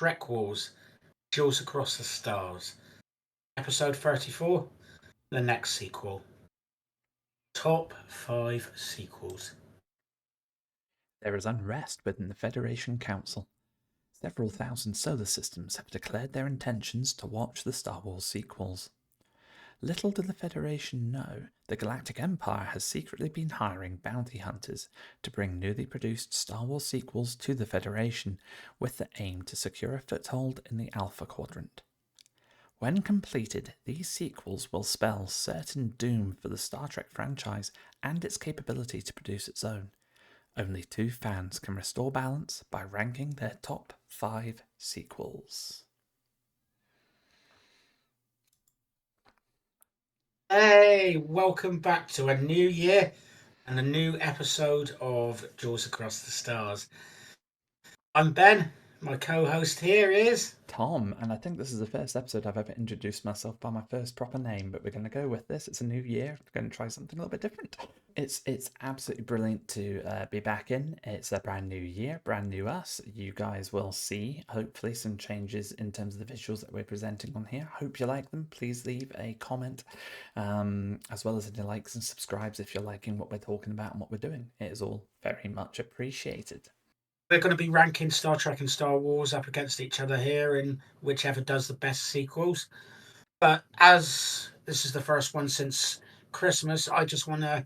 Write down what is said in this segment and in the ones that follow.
TrekWars, Duels Across the Stars. Episode 34, the next sequel. Top 5 sequels. There is unrest within the Federation Council. Several thousand solar systems have declared their intentions to watch the Star Wars sequels. Little did the Federation know, the Galactic Empire has secretly been hiring bounty hunters to bring newly produced Star Wars sequels to the Federation with the aim to secure a foothold in the Alpha Quadrant. When completed, these sequels will spell certain doom for the Star Trek franchise and its capability to produce its own. Only 2 fans can restore balance by ranking their top 5 sequels. Hey, welcome back to a new year and a new episode of Duels Across the Stars. I'm Ben. My co-host here is Tom, and I think this is the first episode I've ever introduced myself by my first proper name, but we're going to go with this. It's a new year. We're going to try something a little bit different. It's absolutely brilliant to be back in. It's a brand new year, brand new us. You guys will see, hopefully, some changes in terms of the visuals that we're presenting on here. Hope you like them. Please leave a comment, as well as any likes and subscribes if you're liking what we're talking about and what we're doing. It is all very much appreciated. we're going to be ranking Star Trek and Star Wars up against each other here, and whichever does the best sequels. But as this is the first one since Christmas, I just want to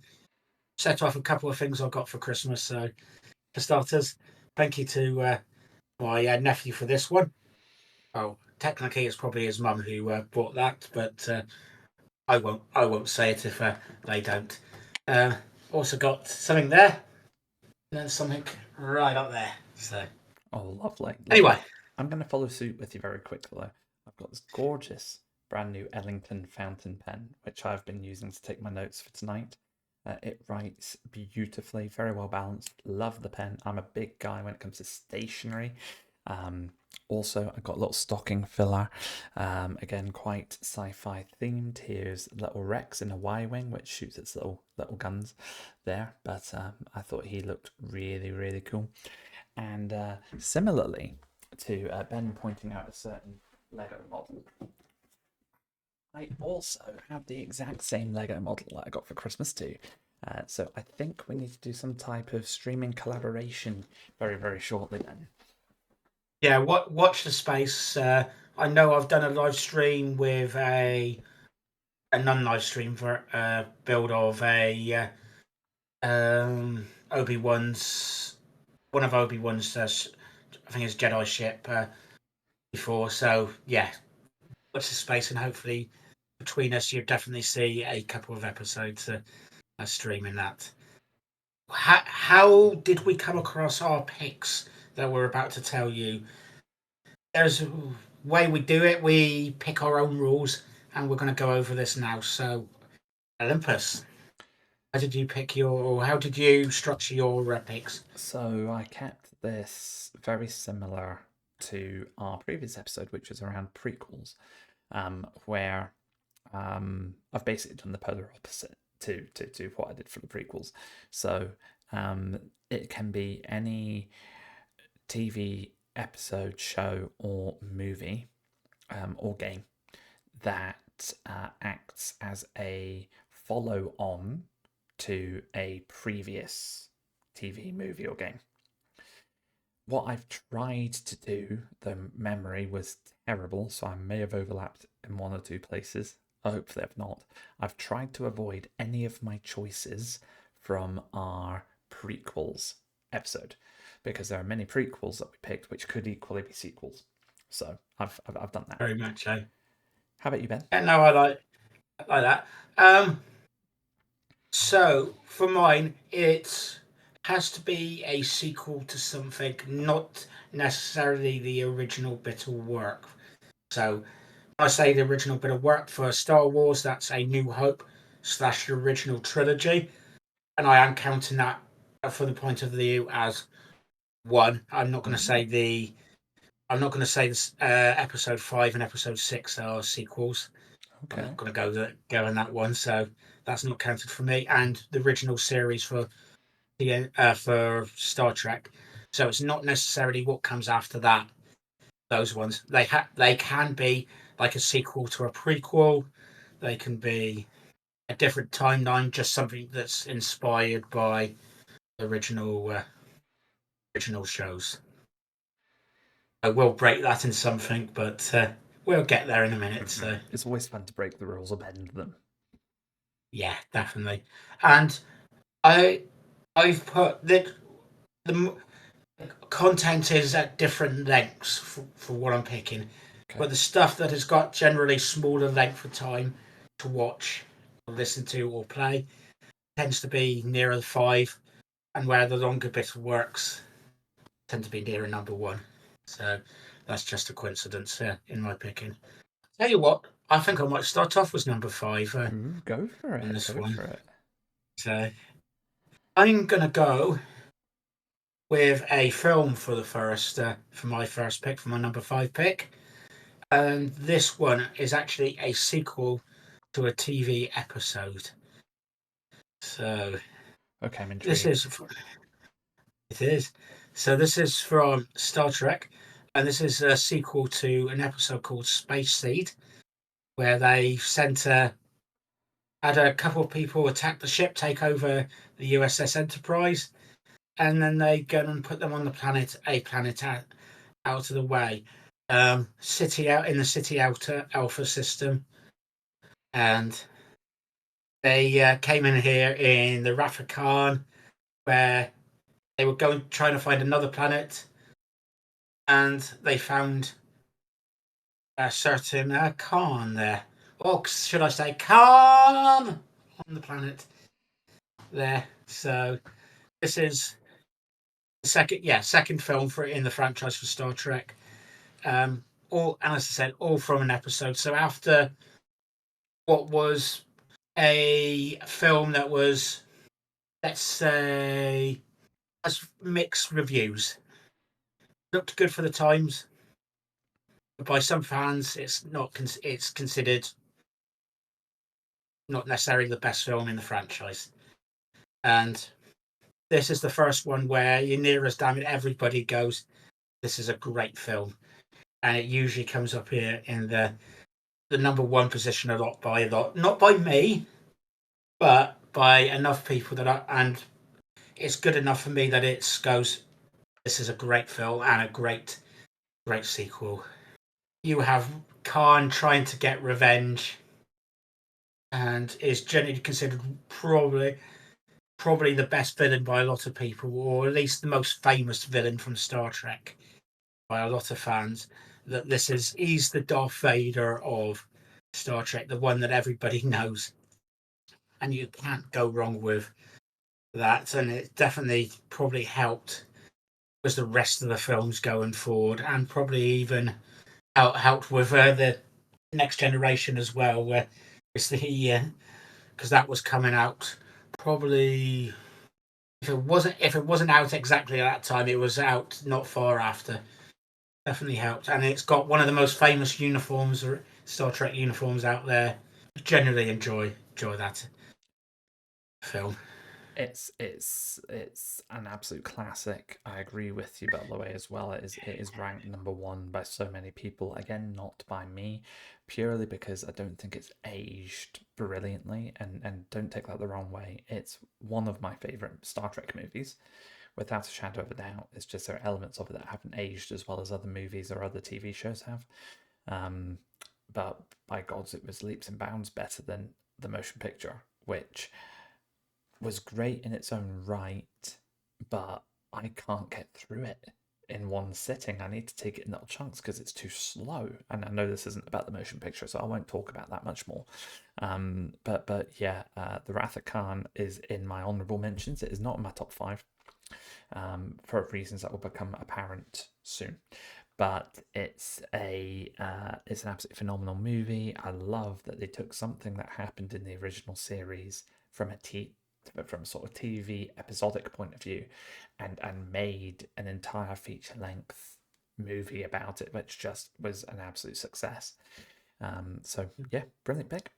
set off a couple of things I got for Christmas. So, for starters, thank you to my nephew for this one. Oh, technically, it's probably his mum who bought that, but I won't say it if they don't. Also got something there, and then something right up there. So, Oh, lovely. anyway, I'm going to follow suit with you very quickly, though. I've got this gorgeous brand new Ellington fountain pen, which I've been using to take my notes for tonight. It writes beautifully, very well balanced. Love the pen. I'm a big guy when it comes to stationery. Also, I've got a little stocking filler. Again, quite sci-fi themed. Here's little Rex in a Y-wing, which shoots its little guns there. But I thought he looked really, really cool. And similarly to Ben pointing out a certain Lego model, I also have the exact same Lego model that I got for Christmas too. So I think we need to do some type of streaming collaboration very, very shortly then. yeah, watch the space. I know I've done a live stream with a non-live stream for build of a Obi-Wan's one of Obi-Wan's I think it's Jedi ship before. So yeah, watch the space, and hopefully between us, you'll definitely see a couple of episodes streaming that. How did we come across our picks that we're about to tell you? There's a way we do it. We pick our own rules, and we're going to go over this now. So, Olympus, how did you pick your? How did you structure your picks? So I kept this very similar to our previous episode, which was around prequels, where I've basically done the polar opposite to what I did for the prequels. So it can be any TV episode, show, or movie, or game that acts as a follow on to a previous TV, movie, or game. What I've tried to do, the memory was terrible, so I may have overlapped in one or two places. Hopefully, I've not. I've tried to avoid any of my choices from our prequels episode because there are many prequels that we picked which could equally be sequels. So I've done that. Very much, eh? How about you, Ben? Yeah, no, I like that. So for mine, it has to be a sequel to something, not necessarily the original bit of work. So when I say the original bit of work for Star Wars, that's A New Hope / the original trilogy, and I am counting that from the point of view as one. I'm not going to say this, episode 5 and episode 6 are sequels. I'm Okay. not going to go in that one, so that's not counted for me. And the original series for Star Trek, so it's not necessarily what comes after that. Those ones they can be like a sequel to a prequel. They can be a different timeline, just something that's inspired by the original shows. I will break that in something, but we'll get there in a minute. So It's always fun to break the rules or bend them. yeah, definitely. And I I've put the content is at different lengths for what I'm picking, Okay. but the stuff that has got generally smaller length of time to watch, or listen to, or play tends to be nearer the 5, and where the longer bit works tend to be nearer number 1. So that's just a coincidence in my picking. Tell you what, I think I might start off with number 5 Ooh, go for in it. this Go one. for it. So I'm gonna go with a film for my first pick, for my number 5 pick. And this one is actually a sequel to a TV episode. So Okay, I'm this intrigued. is it is. So this is from Star Trek, and this is a sequel to an episode called Space Seed, where they had a couple of people attack the ship, take over the USS Enterprise, and then they go and put them on a planet out of the way, city out in the city outer Alpha system, and they came in here in the Rafa Khan, where they were trying to find another planet, and they found a certain Khan there, or should I say Khan on the planet there. So this is the second film for in the franchise for Star Trek. All, and as I said, all from an episode. So after what was a film that was, let's say, has mixed reviews, looked good for the times, but by some fans, it's not. It's considered not necessarily the best film in the franchise. And this is the first one where you near as damn it, everybody goes, "This is a great film," and it usually comes up here in the number 1 position a lot, not by me, but by enough people and it's good enough for me that it goes. This is a great film and a great sequel. You have Khan trying to get revenge, and is generally considered probably the best villain by a lot of people, or at least the most famous villain from Star Trek by a lot of fans. That he's the Darth Vader of Star Trek, the one that everybody knows, and you can't go wrong with that. And it definitely probably helped with the rest of the films going forward, and probably even helped with the Next Generation as well, where it's the because that was coming out probably, if it wasn't out exactly at that time, it was out not far after. Definitely helped, and it's got one of the most famous uniforms, Star Trek uniforms out there. Generally enjoy that film. It's an absolute classic. I agree with you, by the way, as well. It is ranked number 1 by so many people. Again, not by me, purely because I don't think it's aged brilliantly. And don't take that the wrong way. It's one of my favorite Star Trek movies, without a shadow of a doubt. It's just there are elements of it that haven't aged as well as other movies or other TV shows have. Um, but by gods, it was leaps and bounds better than the motion picture, which was great in its own right, but I can't get through it in one sitting. I need to take it in little chunks because it's too slow. And I know this isn't about the motion picture, so I won't talk about that much more. But yeah, the Wrath of Khan is in my honourable mentions. It is not in my top 5, for reasons that will become apparent soon. But it's an absolutely phenomenal movie. I love that they took something that happened in the original series from a sort of TV episodic point of view, and made an entire feature length movie about it, which just was an absolute success. So yeah, brilliant pick.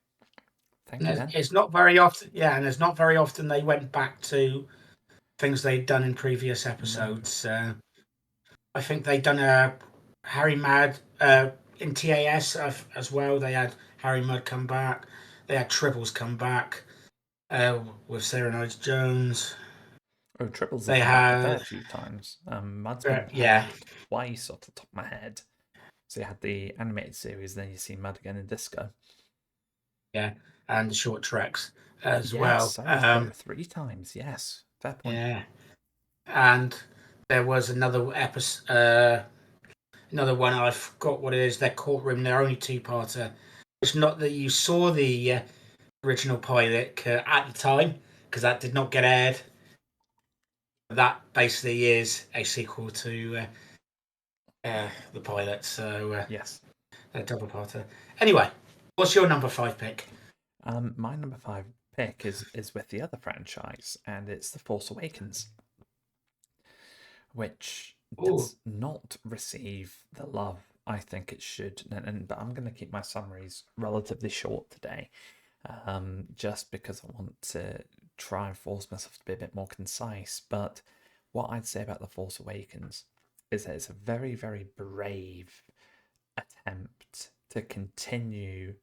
Thank you, Ben. It's not very often, yeah, and it's not very often they went back to things they'd done in previous No. episodes. I think they'd done Harry Mad in TAS as well. They had Harry Mudd come back. They had Tribbles come back with Sarah Knight Jones. Oh, Triples have They come back a fair had few times. Mud's been back yeah, twice off the top of my head. So you had the animated series, then you see Mud again in Disco. yeah, and the short treks as Yes, well. sorry, there were 3 times. Yes, fair point. Yeah, and there was another episode, another one. I forgot what it is. Their courtroom. They're only two-parter. It's not that you saw the original pilot at the time because that did not get aired. That basically is a sequel to the pilot, so Yes. a double-parter. Anyway, what's your number 5 pick? My number 5 pick is with the other franchise, and it's The Force Awakens, which Oh, does not receive the love I think it should. But I'm going to keep my summaries relatively short today, just because I want to try and force myself to be a bit more concise. But what I'd say about The Force Awakens is that it's a very, very brave attempt to continue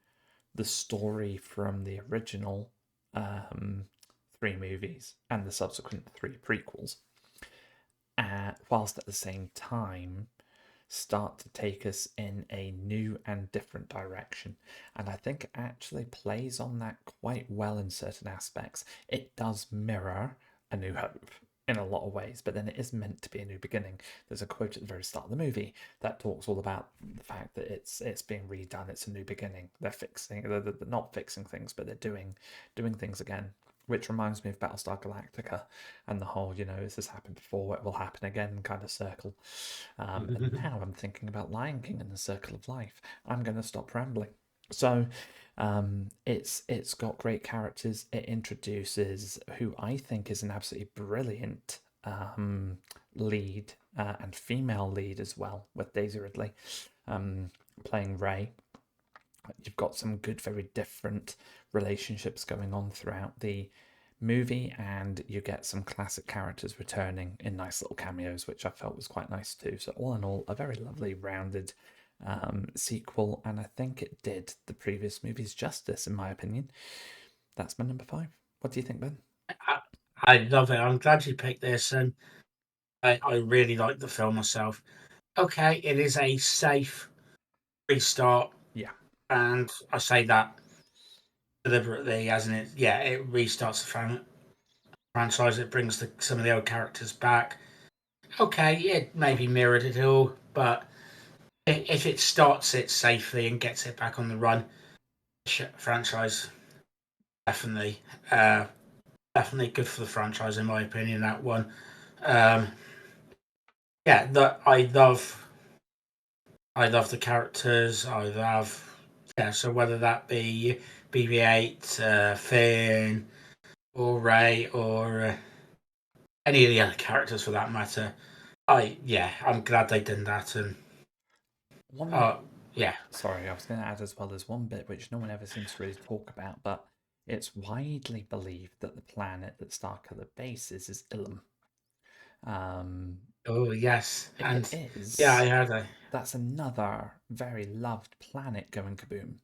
the story from the original 3 movies and the subsequent 3 prequels, whilst at the same time start to take us in a new and different direction. And I think it actually plays on that quite well in certain aspects. It does mirror A New Hope in a lot of ways, but then it is meant to be a new beginning. There's a quote at the very start of the movie that talks all about the fact that it's being redone. It's a new beginning. They're not fixing things, but they're doing things again. Which reminds me of Battlestar Galactica and the whole, this has happened before, it will happen again kind of circle. And now I'm thinking about Lion King and the Circle of Life. I'm going to stop rambling. So it's got great characters. It introduces who I think is an absolutely brilliant lead and female lead as well, with Daisy Ridley playing Rey. You've got some good, very different relationships going on throughout the movie, and you get some classic characters returning in nice little cameos, which I felt was quite nice too. So all in all, a very lovely, rounded sequel, and I think it did the previous movies justice, in my opinion. That's my number 5. What do you think, Ben? I love it. I'm glad you picked this, and I really like the film myself. Okay, it is a safe restart, Yeah. and I say that deliberately, hasn't it? Yeah, it restarts the franchise. It brings some of the old characters back. Okay, it maybe mirrored it all, but if it starts it safely and gets it back on the run, franchise definitely, definitely good for the franchise in my opinion. That one, um, yeah, I love the characters. I love so whether that be BB-8, Finn, or Ray, or any of the other characters for that matter. I'm glad they did that, and One, yeah, sorry, I was going to add as well, there's one bit which no one ever seems to really talk about, but it's widely believed that the planet that Starkiller bases is Ilum. Um, oh yes, if it and yeah, I is, heard that. that's another very loved planet going kaboom,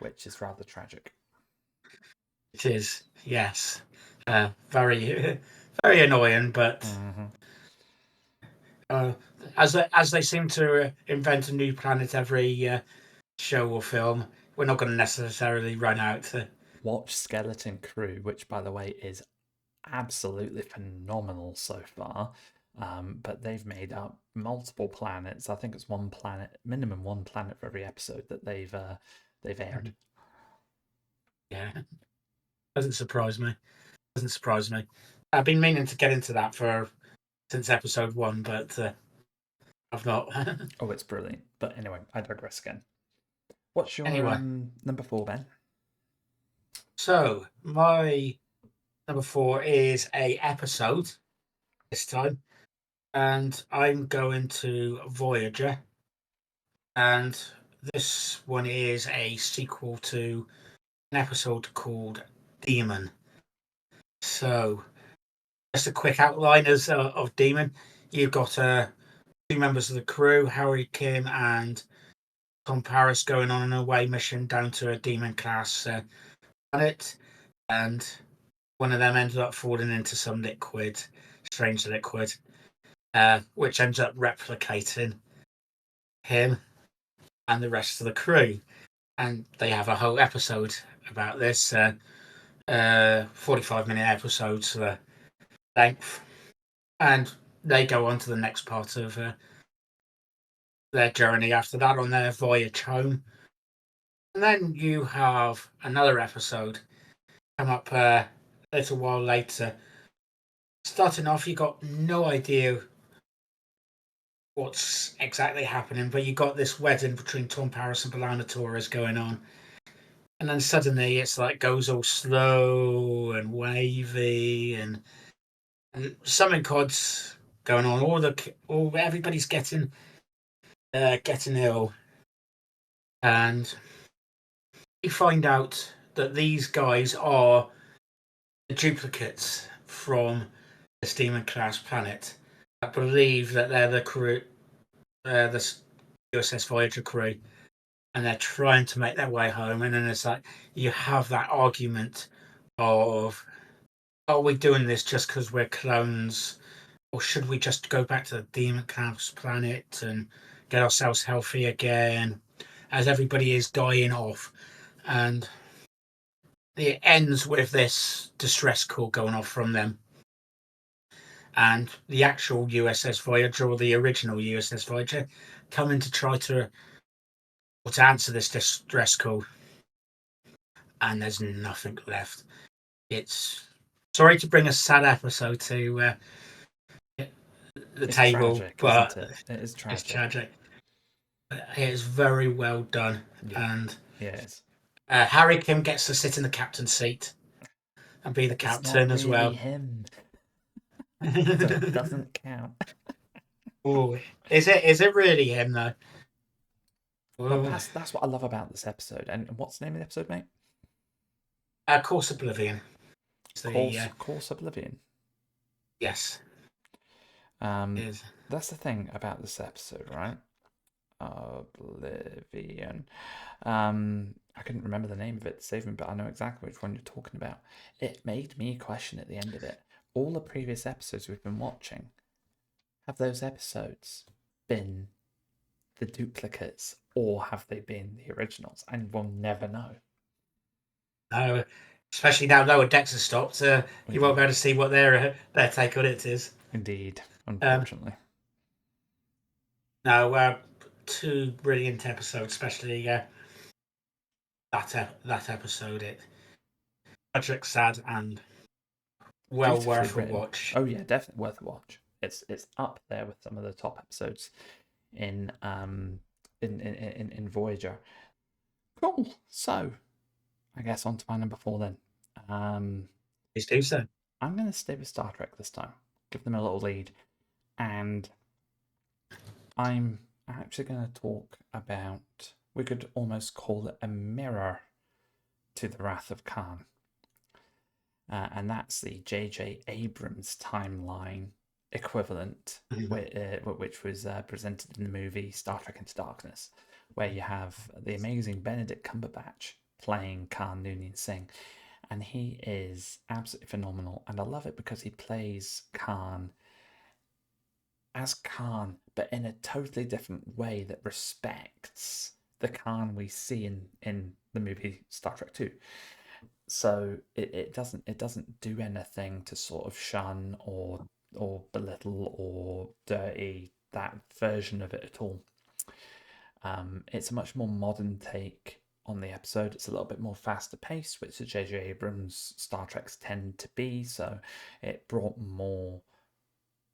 which is rather tragic. It is, yes, very very annoying, but Mm-hmm. uh, as they seem to invent a new planet every show or film, we're not going to necessarily run out. Watch Skeleton Crew, which by the way is absolutely phenomenal so far. But they've made up multiple planets. I think it's one planet, minimum one planet for every episode that they've aired. Yeah, doesn't surprise me. Doesn't surprise me. I've been meaning to get into that for since episode 1, but I've not. Oh, it's brilliant. But anyway, I digress again. What's your Anyway, number 4, Ben? so my number 4 is a episode this time, and I'm going to Voyager, and this one is a sequel to an episode called Demon. So, just a quick outline of Demon. You've got two members of the crew, Harry Kim and Tom Paris, going on an away mission down to a demon class planet, and one of them ended up falling into some liquid, strange liquid, which ends up replicating him and the rest of the crew. And they have a whole episode about this, 45-minute episodes length, and they go on to the next part of their journey after that on their voyage home. And then you have another episode come up a little while later. Starting off, you got no idea what's exactly happening, but you got this wedding between Tom Paris and Belana Torres going on. And then suddenly it's like goes all slow and wavy, and something odd's going on. All everybody's getting ill, and you find out that these guys are the duplicates from the Demon class planet. I believe that they're the crew, the USS Voyager crew, and they're trying to make their way home. And then it's like you have that argument of, are we doing this just because we're clones, or should we just go back to the Demon class planet and get ourselves healthy again, as everybody is dying off? And it ends with this distress call going off from them. And the actual USS Voyager, or the original USS Voyager, coming to try to answer this distress call. And there's nothing left. It's sorry to bring a sad episode to the table, tragic, but isn't it? It is tragic. It's tragic. It is very well done, and yes, Harry Kim gets to sit in the captain's seat and be the captain as well. Him. So it doesn't count. Oh, is it really him though? Well, that's what I love about this episode. And what's the name of the episode, mate? Course Oblivion. Course Oblivion. Yes. That's the thing about this episode, right? Oblivion. I couldn't remember the name of it to save me, but I know exactly which one you're talking about. It made me question at the end of it. All the previous episodes we've been watching, have those episodes been the duplicates, or have they been the originals? And we'll never know. No, especially now Lower Decks has stopped. You won't be able to see what their take on it is. Indeed, unfortunately. No, two brilliant episodes, especially that episode. It tragic, sad, and well worth a watch. Oh yeah, definitely worth a watch. It's up there with some of the top episodes in Voyager. Cool. So, I guess on to my number 4 then. Please do so. I'm going to stay with Star Trek this time. Give them a little lead, and I'm actually going to talk about, we could almost call it a mirror to the Wrath of Khan. And that's the J.J. Abrams timeline equivalent, which was presented in the movie Star Trek Into Darkness, where you have the amazing Benedict Cumberbatch playing Khan Noonien Singh. And he is absolutely phenomenal. And I love it because he plays Khan as Khan, but in a totally different way that respects the Khan we see in the movie Star Trek 2. So it doesn't do anything to sort of shun or belittle or dirty that version of it at all. It's a much more modern take on the episode. It's a little bit more faster paced, which the J.J. Abrams Star Treks tend to be. So it brought more,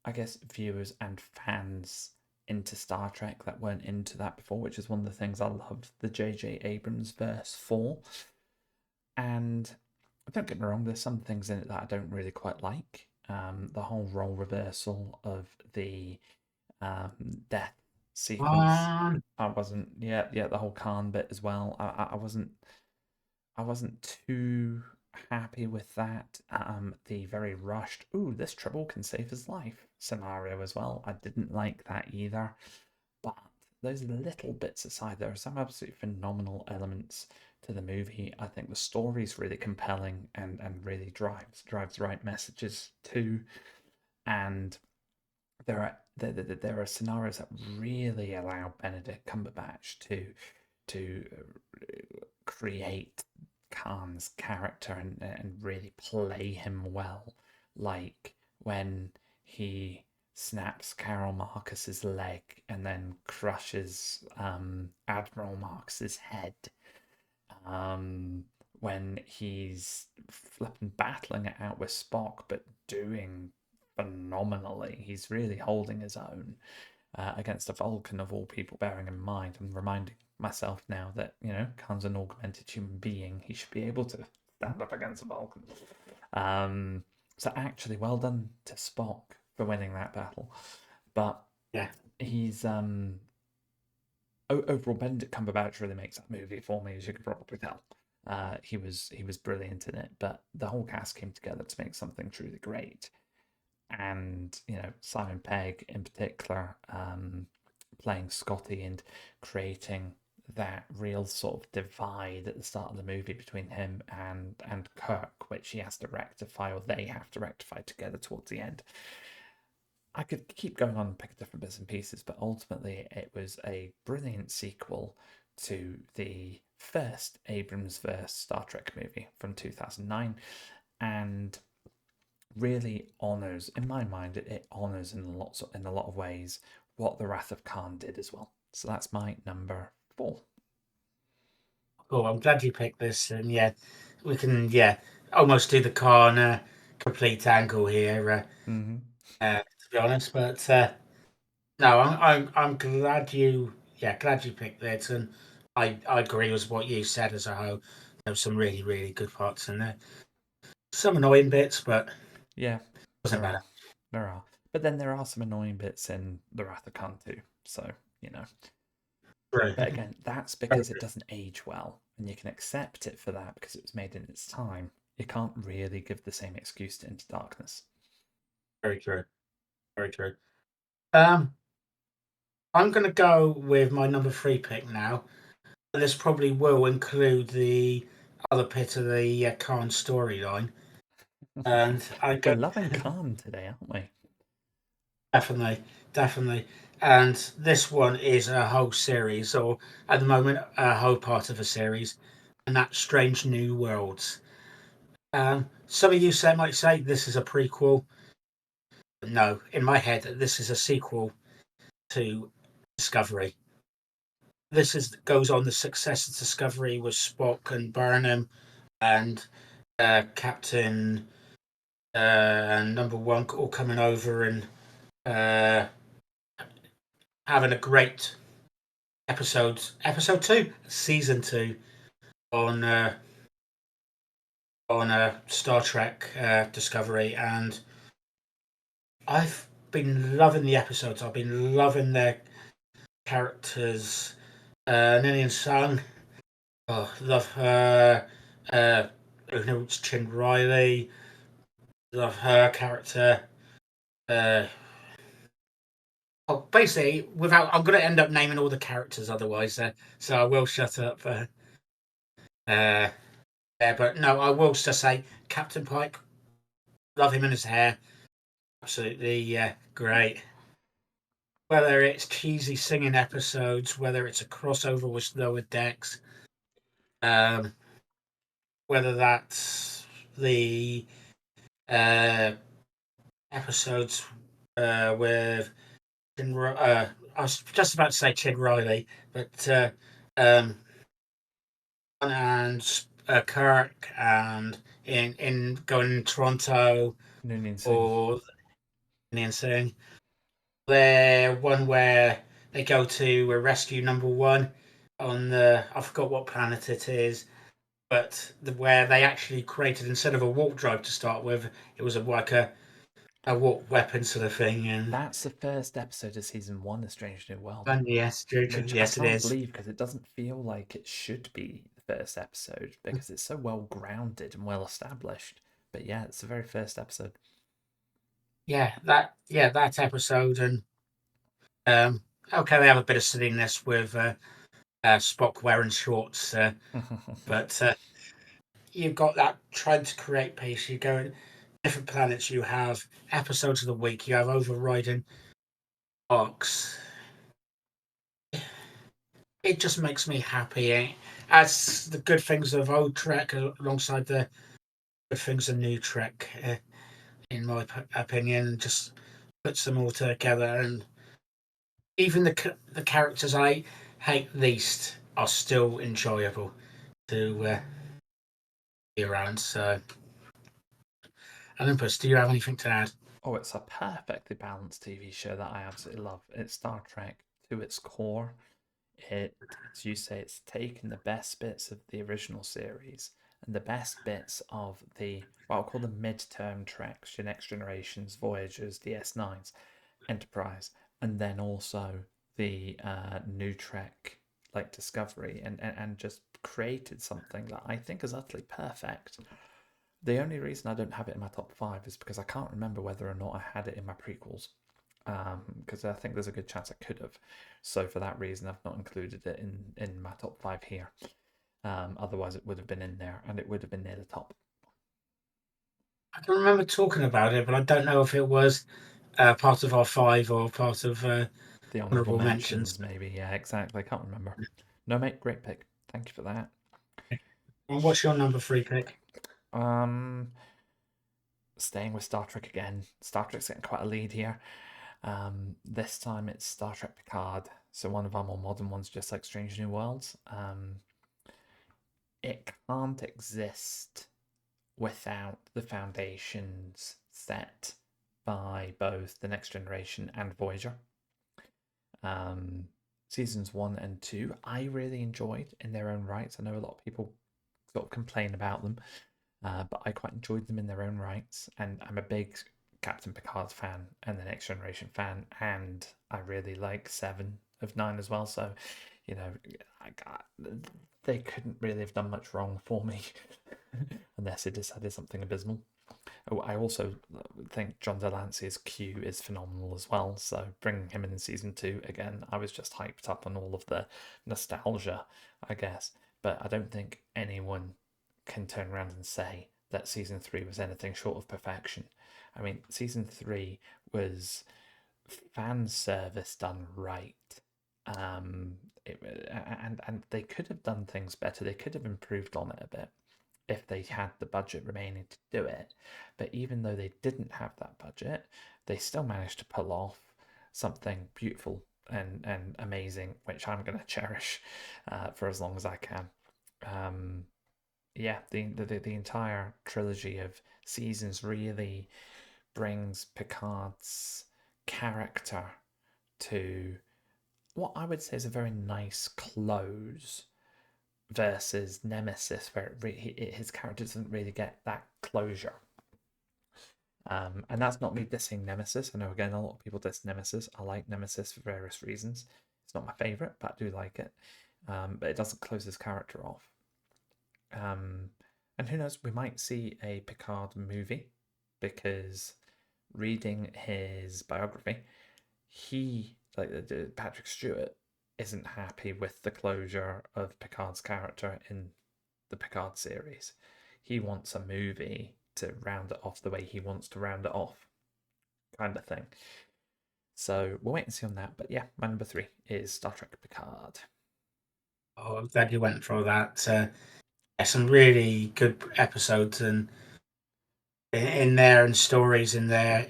I guess, viewers and fans into Star Trek that weren't into that before, which is one of the things I loved the J.J. Abrams verse for. And don't get me wrong, there's some things in it that I don't really quite like. The whole role reversal of the death sequence. I wasn't, the whole Khan bit as well. I wasn't too happy with that. The very rushed, ooh, this trouble can save his life scenario as well. I didn't like that either. But those little bits aside, there are some absolutely phenomenal elements to the movie. I think the story's really compelling and really drives the right messages too. And there are scenarios that really allow Benedict Cumberbatch to create Khan's character and really play him well, like when he snaps Carol Marcus's leg and then crushes Admiral Marcus's head. Um, when he's flipping battling it out with Spock, but doing phenomenally. He's really holding his own against a Vulcan of all people. Bearing in mind, I'm reminding myself now that Khan's an augmented human being. He should be able to stand up against a Vulcan. So actually, well done to Spock for winning that battle. But Yeah. he's overall, Benedict Cumberbatch really makes that movie for me, as you can probably tell. He was brilliant in it, but the whole cast came together to make something truly great. And Simon Pegg in particular, playing Scotty and creating that real sort of divide at the start of the movie between him and Kirk, which he has to rectify, or they have to rectify together towards the end. I could keep going on and pick different bits and pieces, but ultimately it was a brilliant sequel to the first Abrams-verse Star Trek movie from 2009, and really honors, in my mind, it honors in a lot of ways what The Wrath of Khan did as well. So that's my number 4. Cool. I'm glad you picked this, and yeah, we can almost do the Khan complete angle here. Mm-hmm. To be honest, but no, I'm glad you picked it, and I agree with what you said as a whole. There were some really really good parts in there, some annoying bits, but Yeah, doesn't there matter. are. There are. But then there are some annoying bits in The Wrath of Khan too. So, True. But again, that's because it doesn't age well, and you can accept it for that because it was made in its time. You can't really give the same excuse to Into Darkness. Very true. Very true. Um, I'm gonna go with my number 3 pick now. This probably will include the other bit of the Khan storyline, and I We're go loving Khan today, aren't we? definitely, definitely. And this one is a whole series, or at the moment, a whole part of a series, and that's Strange New Worlds. Some of you might say this is a prequel. No, in my head, this is a sequel to Discovery. This is goes on the success of Discovery with Spock and Burnham and Captain and Number One all coming over and uh, having a great episode 2, season 2 on Star Trek Discovery, and I've been loving the episodes. I've been loving their characters. Ninian Sung, oh, love her. It's Chin Riley, love her character. Uh, basically, without I'm going to end up naming all the characters otherwise, so I will shut up. Uh, but no, I will just say Captain Pike. Love him and his hair. Absolutely, great. Whether it's cheesy singing episodes, whether it's a crossover with Lower Decks, um, whether that's the uh, episodes with I was just about to say Chin Riley, but um, and Kirk and in going in Toronto Noonien Singh. or Indian saying there one where they go to rescue number one on I forgot what planet it is, but where they actually created instead of a warp drive to start with, it was a warp weapon sort of thing, That's the first episode of season 1 of Strange New Worlds, and yes, true, true, which I yes, it can't is. believe because it doesn't feel like it should be the first episode because it's so well grounded and well established. But yeah, it's the very first episode. That episode, and okay, they have a bit of silliness with Spock wearing shorts, but you've got that trying to create pace. You go in different planets. You have episodes of the week. You have overriding arcs. It just makes me happy. As the good things of old Trek alongside the good things of new Trek, in my opinion, just puts them all together. And even the characters I hate least are still enjoyable to be around. So, Olympus, do you have anything to add? Oh, it's a perfectly balanced TV show that I absolutely love. It's Star Trek to its core. It, as you say, it's taken the best bits of the original series and the best bits of the what I'll call the mid-term treks, your Next Generations, Voyagers, DS9s, Enterprise, and then also the new Trek like Discovery, and just created something that I think is utterly perfect. The only reason I don't have it in my top five is because I can't remember whether or not I had it in my prequels. Because I think there's a good chance I could have. So for that reason, I've not included it in my top five here. Otherwise, it would have been in there, and it would have been near the top. I can remember talking about it, but I don't know if it was part of our five or part of The honourable honorable mentions. mentions, maybe. Yeah, exactly. I can't remember. No, mate, great pick. Thank you for that. And what's your number three pick? Um, Staying with Star Trek again. Star Trek's getting quite a lead here. This time it's Star Trek Picard, so one of our more modern ones, just like Strange New Worlds. It can't exist without the foundations set by both the Next Generation and Voyager. Um, Seasons 1 and 2, I really enjoyed in their own rights. I know a lot of people sort of complain about them, but I quite enjoyed them in their own rights. And I'm a big Captain Picard fan and the Next Generation fan, and I really like 7 of 9 as well. So, you know, they couldn't really have done much wrong for me unless they decided something abysmal. Oh, I also think John Delancey's Q is phenomenal as well. So bringing him in season 2 again, I was just hyped up on all of the nostalgia, I guess. But I don't think anyone can turn around and say that season 3 was anything short of perfection. I mean, season 3 was fan service done right. And they could have done things better. They could have improved on it a bit if they had the budget remaining to do it. But even though they didn't have that budget, they still managed to pull off something beautiful and amazing, which I'm going to cherish for as long as I can. Yeah, the entire trilogy of seasons really brings Picard's character to what I would say is a very nice close versus Nemesis, where his character doesn't really get that closure. And that's not me dissing Nemesis. I know, again, a lot of people diss Nemesis. I like Nemesis for various reasons. It's not my favourite, but I do like it. But it doesn't close his character off. And who knows, we might see a Picard movie, because reading his biography, he, like Patrick Stewart, isn't happy with the closure of Picard's character in the Picard series. He wants a movie to round it off the way he wants to round it off, kind of thing. So we'll wait and see on that. But yeah, my number 3 is Star Trek Picard. Oh, I'm glad you went for that. Some really good episodes and in there and stories in there.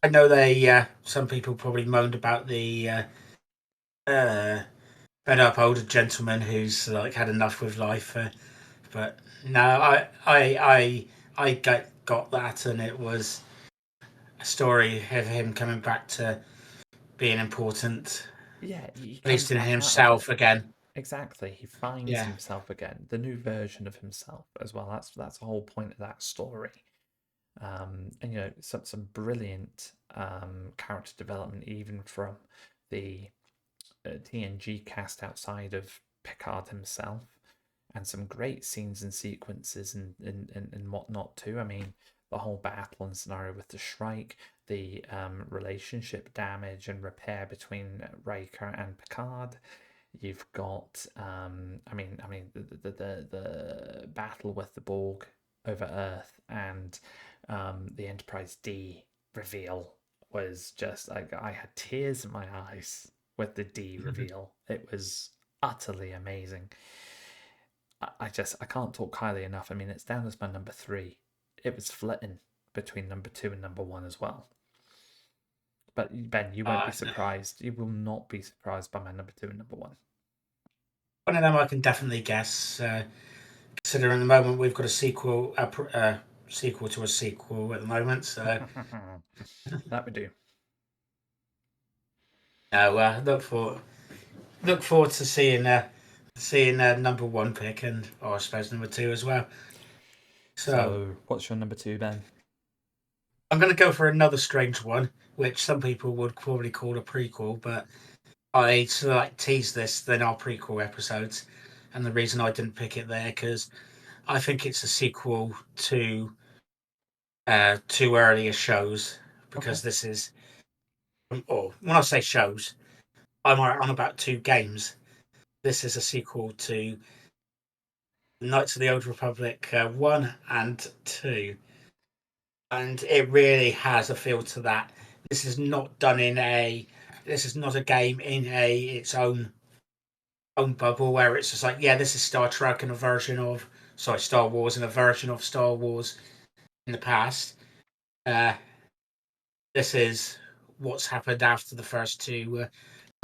I know some people probably moaned about the uh, fed up older gentleman who's like had enough with life, but no, I got that, and it was a story of him coming back to being important, Yeah, he at least comes in back out of himself it. again. Exactly, he finds Yeah. himself again, the new version of himself as well. That's the whole point of that story. And some brilliant character development, even from the TNG cast outside of Picard himself. and some great scenes and sequences and whatnot too. I mean, the whole battle and scenario with the Shrike, the relationship damage and repair between Riker and Picard. You've got, the battle with the Borg over Earth and the Enterprise D reveal was just like I had tears in my eyes with the D reveal. It was utterly amazing. I can't talk highly enough. I mean, it's down as my number 3. It was flitting between number 2 and number 1 as well. But Ben, you won't be surprised. You will not be surprised by my number 2 and number 1. One of them I can definitely guess. Considering at the moment we've got a sequel, sequel to a sequel at the moment. So that we do. Look forward to seeing number 1 pick and I suppose number 2 as well. So what's your number 2, Ben? I'm going to go for another strange one, which some people would probably call a prequel, but I sort of like tease this in our prequel episodes, and the reason I didn't pick it there because I think it's a sequel to earlier shows. Because this is, or when I say shows, I'm on about 2 games. This is a sequel to Knights of the Old Republic 1 and 2. And it really has a feel to that. This is not a game in its own bubble where it's just like, yeah, this is Star Trek and Star Wars and a version of Star Wars in the past. This is what's happened after the first 2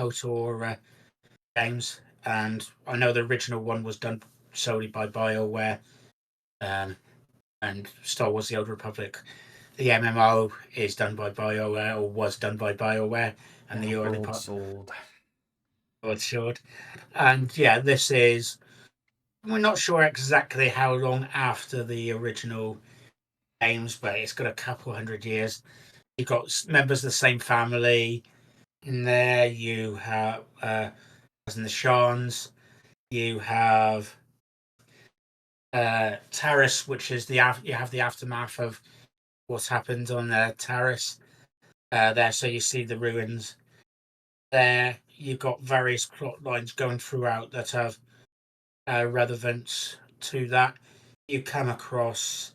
KOTOR games, and I know the original one was done solely by BioWare, and Star Wars: The Old Republic, the MMO, is done by BioWare or was done by BioWare, and the early Broadsword. And yeah, this is. We're not sure exactly how long after the original games, but it's got a couple 100 years. You've got members of the same family in there. You have in the Shans. You have Taris, which is you have the aftermath of what's happened on Taris there. So you see the ruins there. You've got various plot lines going throughout that have relevance to that. You come across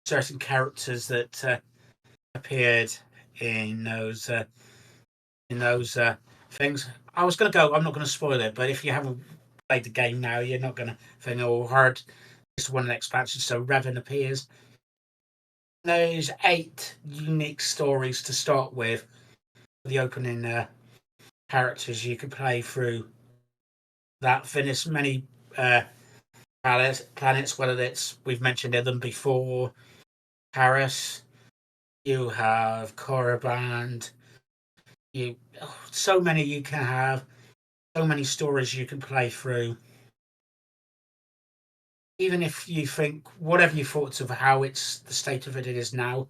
certain characters that appeared in those things. I was going to go. I'm not going to spoil it, but if you haven't played the game now, you're not going to think or heard just one of the expansions. So Revan appears. There's 8 unique stories to start with. The opening characters you can play through that. Finish many planets, whether it's we've mentioned them before. Paris. You have Korriban. So many you can have, so many stories you can play through. Even if you think whatever you thought of how it's the state of it is now,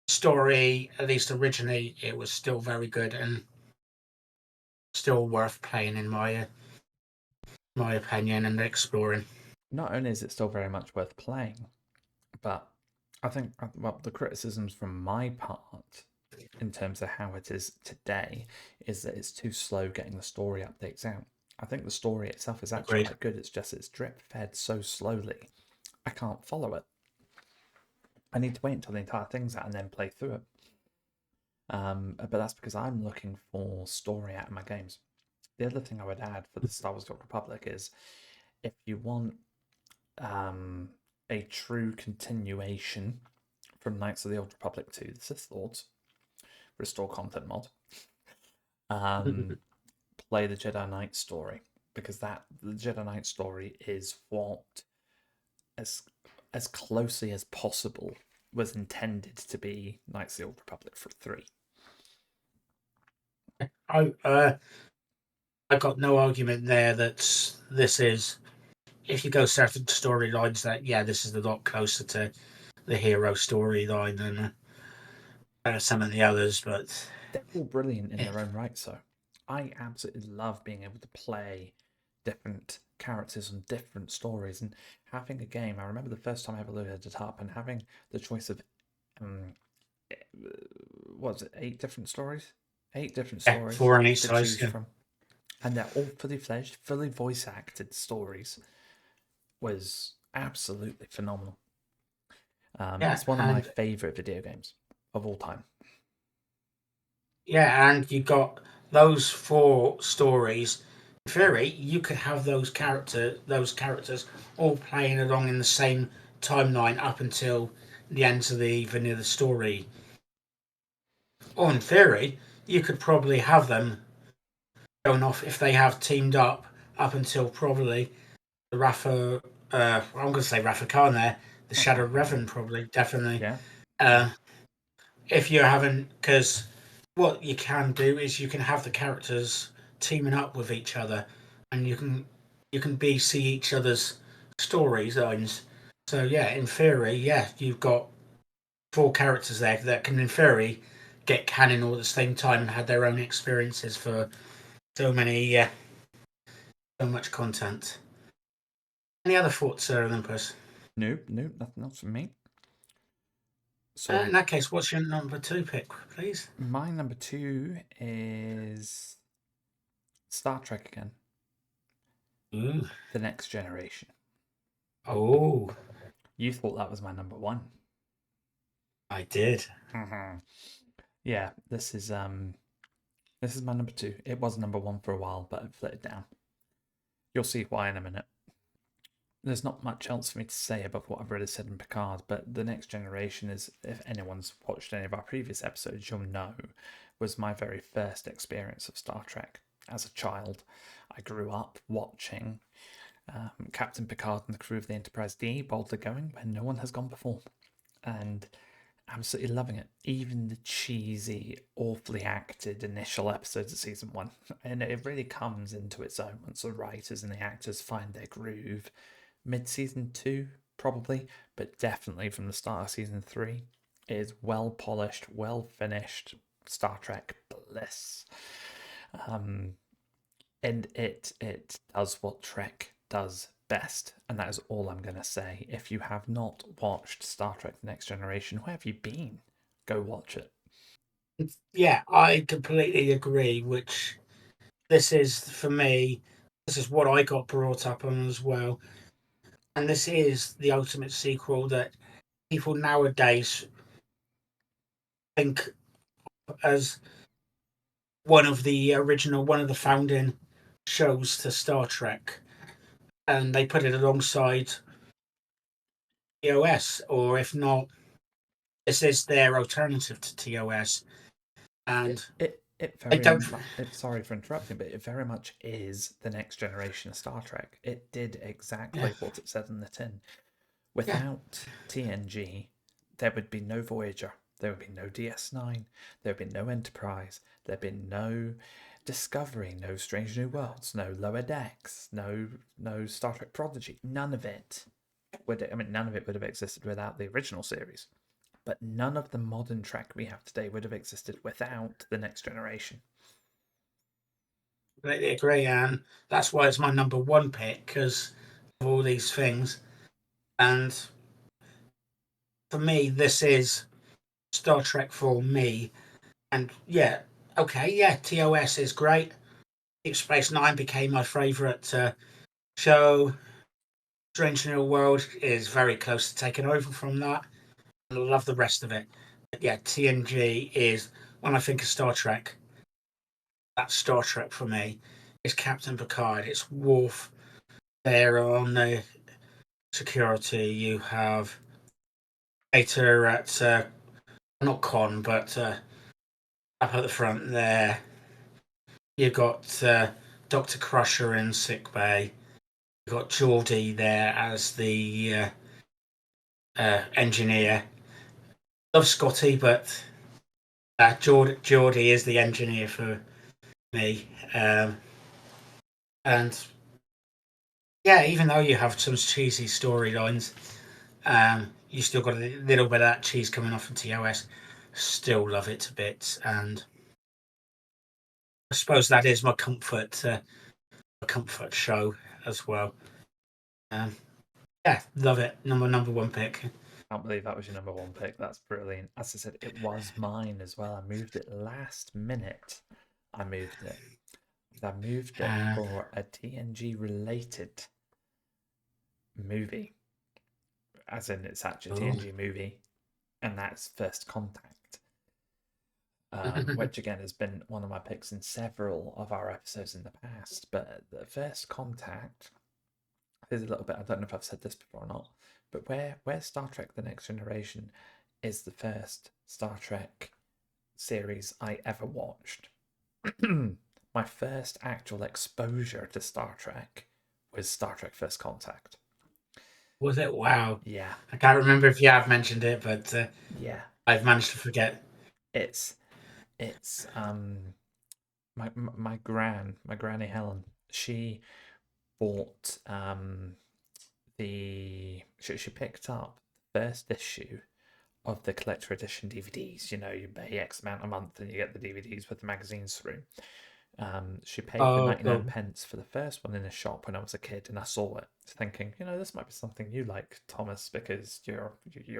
story, at least originally, it was still very good and still worth playing in my opinion and exploring. Not only is it still very much worth playing, but I think the criticisms from my part in terms of how it is today is that it's too slow getting the story updates out. I think the story itself is actually quite good. It's just it's drip fed so slowly. I can't follow it. I need to wait until the entire thing's out and then play through it. But that's because I'm looking for story out of my games. The other thing I would add for the Star Wars: The Old Republic is if you want a true continuation from Knights of the Old Republic to the Sith Lords, restore content mod, play the Jedi Knight story, because the Jedi Knight story is what as closely as possible was intended to be Knights of the Old Republic for 3. I got no argument there that this is, if you go certain storylines, that this is a lot closer to the hero storyline than some of the others, but they're all brilliant in their own right. So I absolutely love being able to play different characters and different stories and having a game. I remember the first time I ever loaded it up and having the choice of um, what was it, 8 different stories? 8 different Yeah, stories 4 on each to side. choose Yeah. from. And they're all fully fledged, fully voice acted stories. Was absolutely phenomenal. Yeah, It's one of my and favorite video games of all time. yeah, and you got those 4 stories. In theory, you could have those characters all playing along in the same timeline up until the ends of the vanilla story. Or in theory, you could probably have them going off if they have teamed up until probably the Rafa. I'm going to say Rafa Khan there, the Shadow Revan, probably definitely. Yeah, yeah. Uh, if you're having, because what you can do is you can have the characters teaming up with each other, and you can see each other's storylines. So yeah, in theory, yeah, you've got 4 characters there that can, in theory, get canon all at the same time and had their own experiences for so many, so much content. Any other thoughts, Olympus? Nope, nope, nothing else from me. In So that case, what's your number 2 pick, please? my number 2 is Star Trek again, Ooh. The Next Generation. Oh, You thought that was my number 1. I did. Yeah, this is my number 2. It was number 1 for a while, but I've let it down. You'll see why in a minute. There's not much else for me to say above what I've already said in Picard, but The Next Generation is, if anyone's watched any of our previous episodes, you'll know, was my very first experience of Star Trek. As a child, I grew up watching Captain Picard and the crew of the Enterprise D boldly going where no one has gone before, and absolutely loving it. Even the cheesy, awfully acted initial episodes of season 1, and it really comes into its own once the writers and the actors find their groove. Mid-season 2, probably, but definitely from the start of season 3, it is well polished, well finished Star Trek bliss. And it does what Trek does best, and that is all I'm going to say. If you have not watched Star Trek The Next Generation, where have you been? Go watch it. Yeah, I completely agree. Which this is for me, this is what I got brought up on as well, and this is the ultimate sequel that people nowadays think as one of the founding shows to Star Trek, and they put it alongside TOS, or if not, this is their alternative to TOS, It and it it I very don't. much. Sorry for interrupting, but it very much is the next generation of Star Trek. It did Yeah, exactly what it said in the tin. yeah, Without TNG, there would be no Voyager. There would be no DS9. There would be no Enterprise. There'd be no Discovery, no Strange New Worlds, no Lower Decks, no Star Trek Prodigy. None of it would. I mean, none of it would have existed without the original series. But none of the modern Trek we have today would have existed without the Next Generation. completely agree, and that's why it's my number 1 pick because of all these things. And for me, this is Star Trek for me. And yeah, okay, yeah, TOS is great. Deep Space Nine became my favourite show. Strange New World is very close to taking over from that. And I love the rest of it. But yeah, TNG is, when I think of Star Trek, that's Star Trek for me. It's Captain Picard, it's Worf there on the security. You have Data at, not Con, but up at the front there. You've got Dr. Crusher in sick bay. You've got Geordie there as the engineer. Love Scotty, but Geordie is the engineer for me. And yeah, even though you have some cheesy storylines, you still got a little bit of that cheese coming off from TOS. Still love it to bits. And I suppose that is my comfort show as well. Um, yeah, love it. Number one pick. Can't believe that was your number one pick. That's brilliant. As I said, it was mine as well. I moved it last minute. I moved it. I moved it for a TNG related movie, as in it's actually a TNG movie, and that's First Contact, which again has been one of my picks in several of our episodes in the past. But the First Contact, here's a little bit. I don't know if I've said this before or not, but where Star Trek: The Next Generation is the first Star Trek series I ever watched. My first actual exposure to Star Trek was Star Trek First Contact. Was it? Wow. Yeah. I can't remember if you have mentioned it, but Yeah. I've managed to forget. It's my granny Helen, she bought she picked up the first issue of the collector edition DVDs. You know, you pay X amount a month and you get the DVDs with the magazines through. She paid the Oh, 99 pence for the first one in a shop when I was a kid, and I saw it, thinking, you know, this might be something you like, Thomas, because you're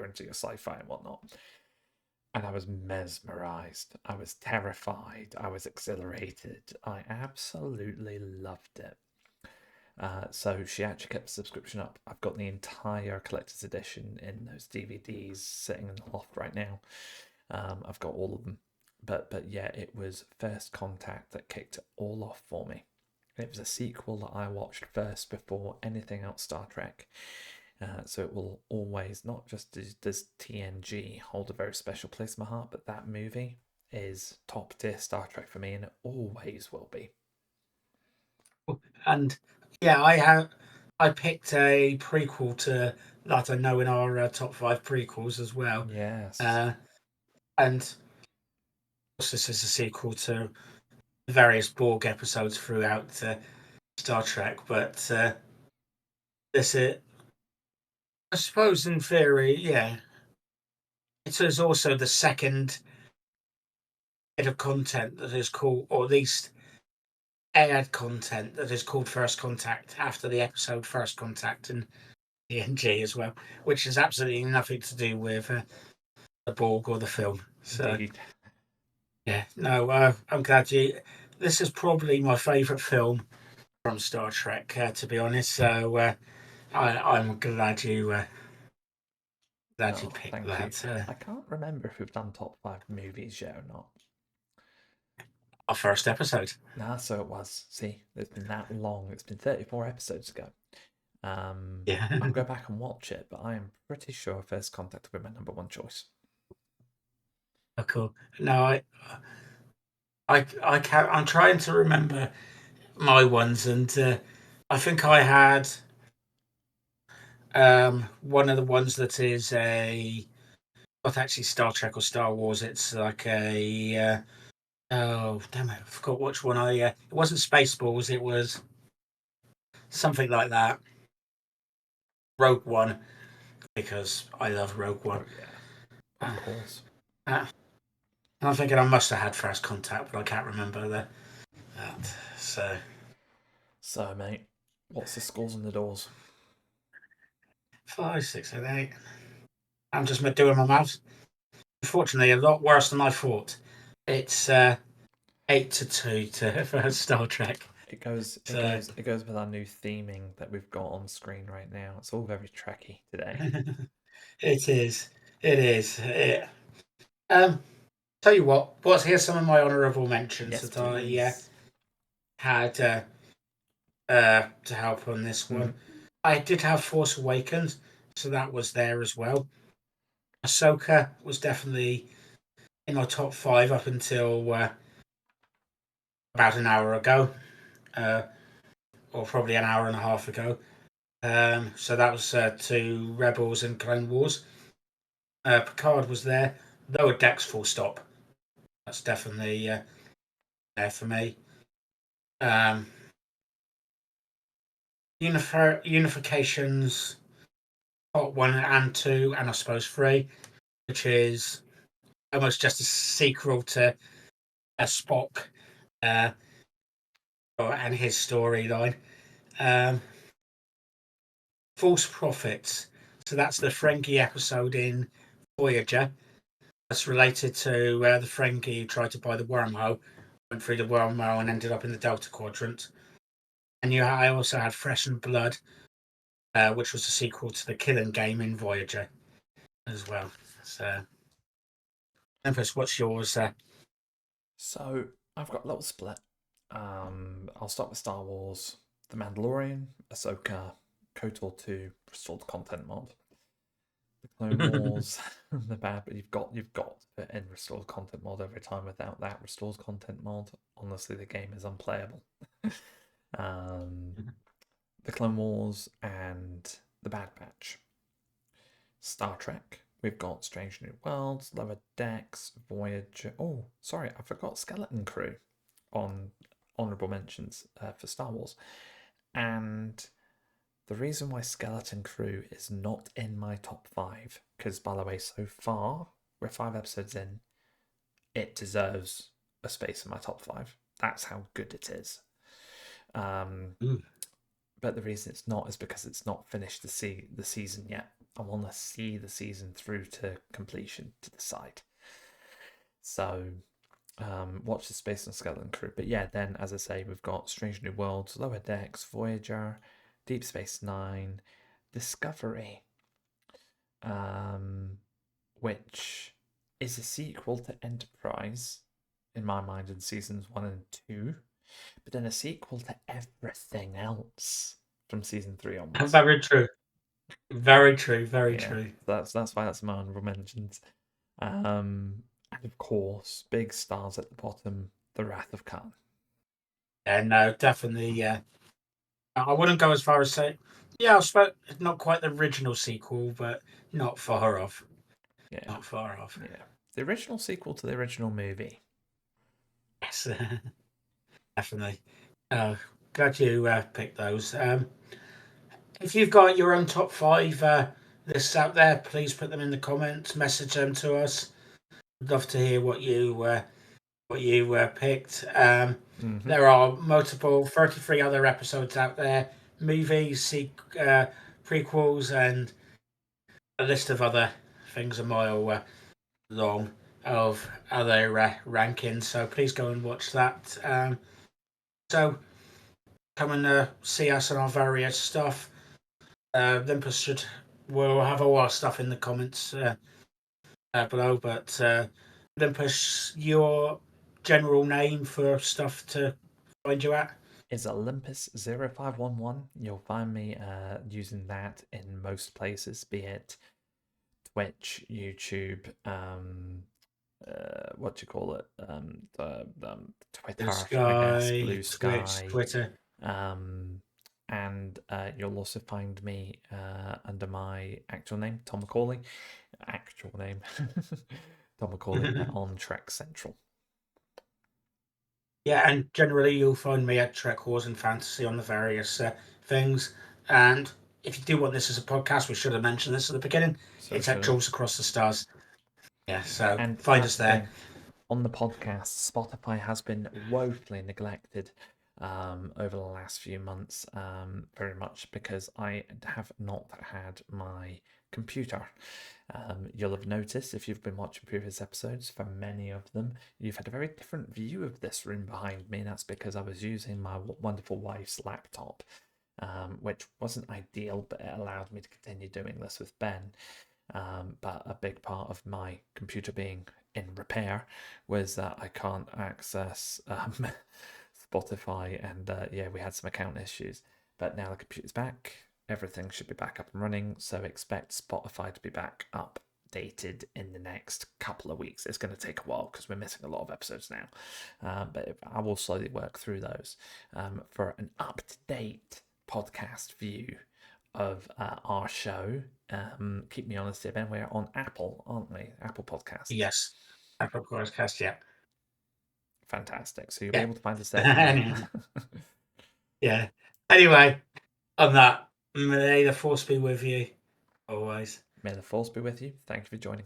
into your sci-fi and whatnot. And I was mesmerized. I was terrified. I was exhilarated. I absolutely loved it. So she actually kept the subscription up. I've got the entire collector's edition in those DVDs sitting in the loft right now. I've got all of them. But yeah, it was First Contact that kicked it all off for me. It was a sequel that I watched first before anything else Star Trek. So it will always, not just does TNG hold a very special place in my heart, but that movie is top tier Star Trek for me, and it always will be. and yeah, I picked a prequel to that I know in our top 5 prequels as well. Yes. Uh, and this is a sequel to various Borg episodes throughout Star Trek, but this is, I suppose, in theory, yeah, it is also the second bit of content that is called, or at least aired content that is called First Contact after the episode First Contact and TNG as well, which has absolutely nothing to do with the Borg or the film. So, Indeed. yeah, no, I'm glad you. This is probably my favourite film from Star Trek, to be honest. So I'm glad you Oh, picked thank you. that. I can't remember if we've done top 5 movies yet or not. Our first episode. Nah, so it was. See, it's been that long. It's been 34 episodes ago. Yeah. I'll go back and watch it, but I am pretty sure First Contact will be my number one choice. Oh, cool. No, I can't. I'm trying to remember my ones, and I think I had one of the ones that is a not actually Star Trek or Star Wars. It's like a oh damn it, I forgot which one I. It wasn't Spaceballs. It was something like that. Rogue One, because I love Rogue One. Oh, yeah. Of course. And I'm thinking I must have had First Contact, but I can't remember that. So, mate, what's the scores on the doors? 5, 6, and 8. I'm just doing my maths. Unfortunately, a lot worse than I thought. It's 8-2 for Star Trek. It goes with our new theming that we've got on screen right now. It's all very Trekky today. It is. It is. Tell you what. Here's some of my honourable mentions Yes, that I please. had to help on this one. I did have Force Awakens, so that was there as well. Ahsoka was definitely in my top 5 up until about an hour ago, or probably an hour and a half ago. So that was to Rebels and Clone Wars. Picard was there. Lower Decks, full stop. That's definitely there for me. Unifications, part 1 and 2, and I suppose 3, which is almost just a sequel to a Spock and his storyline. False Prophets. So that's the Ferengi episode in Voyager. That's related to the Ferengi who tried to buy the wormhole, went through the wormhole and ended up in the Delta Quadrant. And I also had Fresh and Blood, which was a sequel to the Killing Game in Voyager as well. So, Olympus, what's yours? So I've got a little split. I'll start with Star Wars, The Mandalorian, Ahsoka, KOTOR 2, restored content mod, The Clone Wars, the bad, but you've got to put in restored content mod every time. Without that restored content mod, honestly, the game is unplayable. The Clone Wars and The Bad Batch. Star Trek. We've got Strange New Worlds, Lower Decks, Voyager. Oh, sorry, I forgot Skeleton Crew on honorable mentions for Star Wars. And the reason why Skeleton Crew is not in my top 5, because by the way, so far, we're 5 episodes in, it deserves a space in my top 5. That's how good it is. But the reason it's not is because it's not finished the season yet. I want to see the season through to completion to decide. So watch the space on Skeleton Crew. But yeah, then as I say, we've got Strange New Worlds, Lower Decks, Voyager, Deep Space Nine, Discovery, which is a sequel to Enterprise in my mind in seasons 1 and 2, but then a sequel to everything else from season 3 onwards. Very true. Very true. Very true. That's why that's my honorable mentions. And of course, big stars at the bottom, The Wrath of Khan. Yeah, no, definitely. I wouldn't go as far as say, yeah, I suppose not quite the original sequel, but not far off. Yeah, not far off. Yeah, the original sequel to the original movie. Yes, definitely. Glad you picked those. If you've got your own top 5 lists out there, please put them in the comments. Message them to us. I'd love to hear what you picked. There are multiple 33 other episodes out there, movies, prequels, and a list of other things a mile long of other rankings. So please go and watch that. So come and see us on our various stuff. Olympus we'll have all our stuff in the comments below. But Olympus, your general name for stuff to find you at is Olympus0511. You'll find me using that in most places, be it Twitch, YouTube, what do you call it? Twitter, Sky, I guess, Bluesky, Twitch, Twitter. And you'll also find me under my actual name, Tom Macaulay. Actual name, Tom Macaulay on Trek Central. Yeah, and generally you'll find me at TrekWars and Fantasy on the various things. And if you do want this as a podcast, we should have mentioned this at the beginning. It's at Duels Across the Stars. Yeah, so and find us there. On the podcast, Spotify has been woefully neglected over the last few months, very much because I have not had my computer. You'll have noticed if you've been watching previous episodes, for many of them, you've had a very different view of this room behind me, and that's because I was using my wonderful wife's laptop, which wasn't ideal, but it allowed me to continue doing this with Ben. But a big part of my computer being in repair was that I can't access Spotify, and we had some account issues. But now the computer's back, everything should be back up and running, so expect Spotify to be back updated in the next couple of weeks. It's going to take a while because we're missing a lot of episodes now, but I will slowly work through those for an up-to-date podcast view of our show. Keep me honest here, Ben. We're on Apple, aren't we? Apple Podcasts. Yes, Apple Podcasts. Yeah. Fantastic. So you'll be able to find us there. Yeah. Anyway, on that, may the force be with you always. May the force be with you. Thank you for joining.